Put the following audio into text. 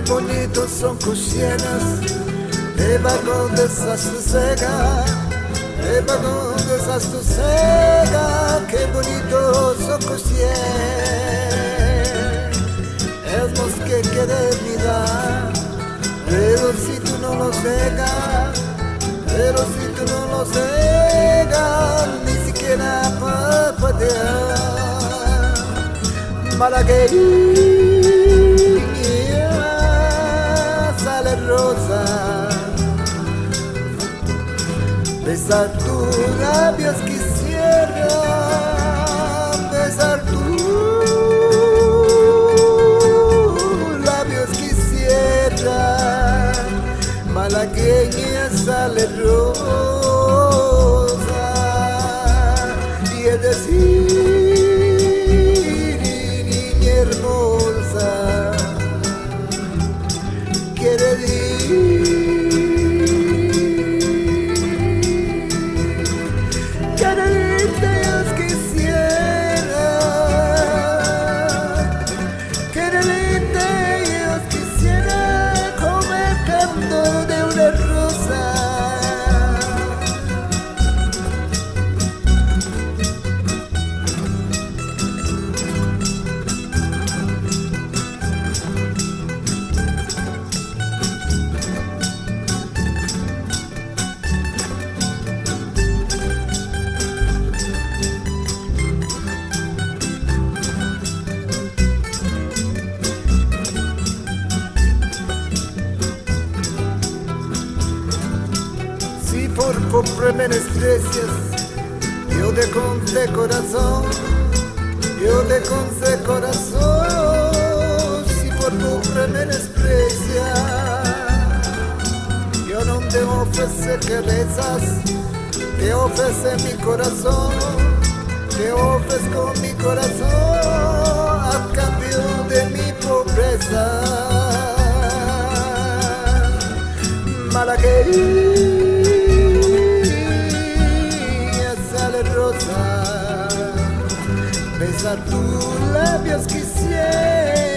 bonitos son cuchillas, el vagón de sosega, el vagón de sosega, qué bonitos son cuchillas, es los que quieren mirar, pero si tú no los dejas, pero si tú no los dejas, ni siquiera parpadear, malagueña sale rosa, besar tus labios quisiera, besar tus labios quisiera, malagueña sale rosa, y es decir, niña hermosa, quiere decir, Dios quisiera, Dios quisiera comer canto de una rosa. Si por pobre menosprecias, yo te conté corazón, yo te conté corazón. Si por pobre menosprecias, yo no te ofrece querezas, te ofrece mi corazón, te ofrezco mi corazón a cambio de mi pobreza. Malagueña sale rosa, besar tus labios quisiera.